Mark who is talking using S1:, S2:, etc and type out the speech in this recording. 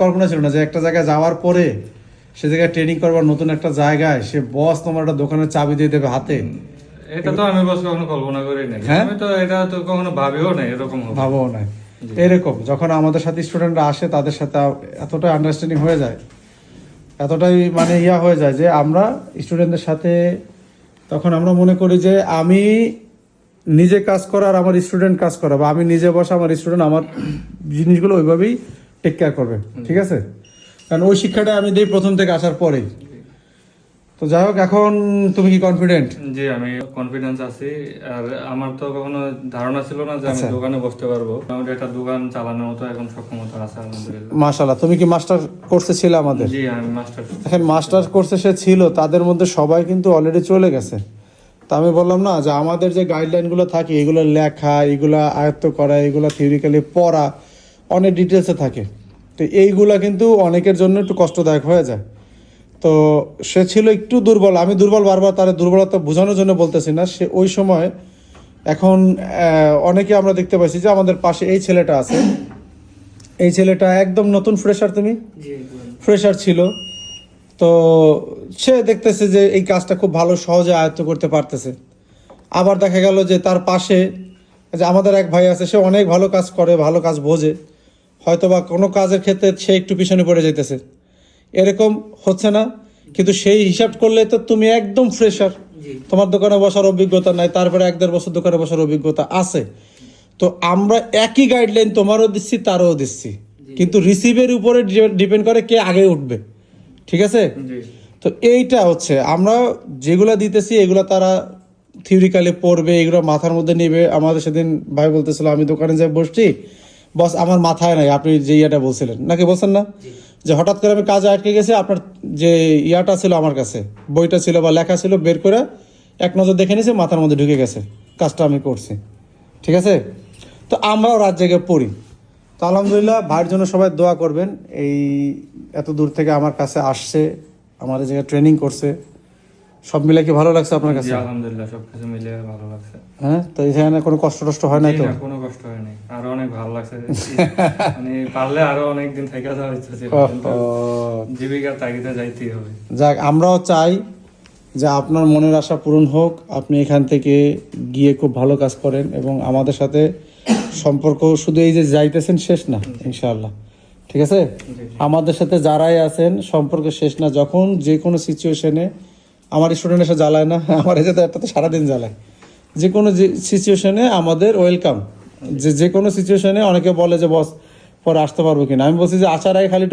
S1: কল্পনা ছিল না যে একটা জায়গায় যাওয়ার পরে সে জায়গায় ট্রেনিং করবার নতুন একটা জায়গায় সে বস তোমার একটা দোকানের চাবি দিয়ে দেবে হাতে।
S2: এটা তো আমি বস কখনো কল্পনা করি নাই।
S1: হ্যাঁ?
S2: আমি তো এটা তো কখনো ভাবিও নাই এরকম হবে।
S1: ভাবো না এরকম যখন আমাদের সাথে স্টুডেন্টরা আসে তাদের সাথে এতটাই আন্ডারস্ট্যান্ডিং হয়ে যায়, এতটাই মানে হয়ে যায় যে আমরা স্টুডেন্টদের সাথে তখন আমরা মনে করি যে আমি নিজে কাজ করা আর আমার স্টুডেন্ট কাজ করা, বা আমি নিজে বসা আমার স্টুডেন্ট আমার জিনিসগুলো ওইভাবেই টেক কেয়ার করবে। ঠিক আছে, কারণ ওই শিক্ষাটা আমি দিই প্রথম থেকে আসার পরেই। তো যাই হোক, এখন তুমি কি কনফিডেন্ট?
S2: জি, আমি কনফিডেন্স আছি। আর আমার তো কখনো ধারণা ছিল না যে আমি
S1: আচ্ছা।
S2: দোকানে বসতে পারবো। আমাদের একটা দোকান চালানোর মতো এখন সক্ষমতা আছে আলহামদুলিল্লাহ।
S1: মাশাআল্লাহ। তুমি কি মাস্টার কোর্সে ছিলে আমাদের?
S2: জি, আমি মাস্টার।
S1: এখন মাস্টার কোর্সে সে ছিল, তাদের মধ্যে সবাই কিন্তু অলরেডি চলে গেছে। তা আমি বললাম না যে আমাদের যে গাইডলাইনগুলো থাকে এগুলো লেখা, এগুলো আয়ত্ত করা, এগুলো থিওরিক্যালি পড়া অনেক ডিটেলসে থাকে। তো এইগুলা কিন্তু অনেকের জন্য একটু কষ্টদায়ক হয়ে যায়। তো সে ছিল একটু দুর্বল, আমি দুর্বল বারবার তার দুর্বলতা বোঝানোর জন্য বলতেছি না, সে ওই সময়। এখন অনেকে আমরা দেখতে পাচ্ছি যে আমাদের পাশে এই ছেলেটা আছে, এই ছেলেটা একদম নতুন ফ্রেশার, তুমি ফ্রেশার ছিল। তো সে দেখতেছে যে এই কাজটা খুব ভালো সহজে আয়ত্ত করতে পারতেছে। আবার দেখা গেল যে তার পাশে যে আমাদের এক ভাই আছে, সে অনেক ভালো কাজ করে, ভালো কাজ বোঝে, হয়তো বা কোনো কাজের ক্ষেত্রে সে একটু পিছনে পড়ে যাইতেছে, এরকম হচ্ছে না। কিন্তু সেই হিসাব করলে তো তুমি একদম ফ্রেশার, তোমার দোকানে বসার অভিজ্ঞতা নাই, তারপরে 1-1.5 বছর দোকানে বসার অভিজ্ঞতা আছে। তো আমরা একই গাইডলাইন তোমারও দিচ্ছি তারও দিচ্ছি, কিন্তু রিসিভের উপরে ডিপেন্ড করে কে আগে উঠবে। ঠিক আছে,
S2: জি,
S1: তো এইটা হচ্ছে আমরা যেগুলা দিতেছি এগুলো তারা থিওরিক্যালি পড়বে, এগুলো মাথার মধ্যে নেবে। আমাদের সেদিন ভাই বলতেছিল আমি দোকানে যাই বসছি, বস আমার মাথায় নাই, আপনি যে ইয়াটা বলছিলেন নাকি বলছেন না, যে হঠাৎ করে আমি কাজে আটকে গেছি, আপনার যে ইয়াটা ছিল আমার কাছে, বইটা ছিল বা লেখা ছিল, বের করে এক নজর দেখে নিয়েছে, মাথার মধ্যে ঢুকে গেছে, কাজটা আমি করছি। ঠিক আছে, তো আমরাও রাত জেগে পড়ি। তো আলহামদুলিল্লাহ, ভাইয়ের জন্য সবাই দোয়া করবেন। এই এত দূর থেকে আমার কাছে আসছে, আমার এই জায়গায় ট্রেনিং করছে, সব মিলে কি ভালো লাগছে আপনার
S2: জি,
S1: কাছে?
S2: আলহামদুলিল্লাহ সবকিছু মিলিয়ে ভালো লাগছে।
S1: হ্যাঁ, তো এখানে কোনো কষ্ট টষ্ট হয় নাই
S2: জি,
S1: তো?
S2: না, কোনো কষ্ট হয় নাই, আরো অনেক ভালো লাগছে। মানে পারলে আরো অনেক দিন থেকে যাওয়ার ইচ্ছা ছিল, কিন্তু জীবিকার তাগিদে যাইতেই হবে।
S1: যাক, আমরাও চাই যে আপনার মনের আশা পূরণ হোক, আপনি এখান থেকে গিয়ে খুব ভালো কাজ করেন, এবং আমাদের সাথে সম্পর্ক শুধু এই যে যাইতেছেন শেষ না, ইনশাআল্লাহ। ঠিক আছে, আমাদের সাথে যারাই আছেন সম্পর্ক শেষ না। যখন যে কোনো সিচুয়েশনে আমার স্টুডেন্ট এসে জ্বালায় না, আমার এসে তো একটা তো সারাদিন জ্বালায়, যে কোনো সিচুয়েশনে আমাদের ওয়েলকাম। যে কোনো সিচুয়েশনে অনেকে বলে যে বস পরে আসতে পারবো কিনা, আমি বলছি যে আসার আগে খালি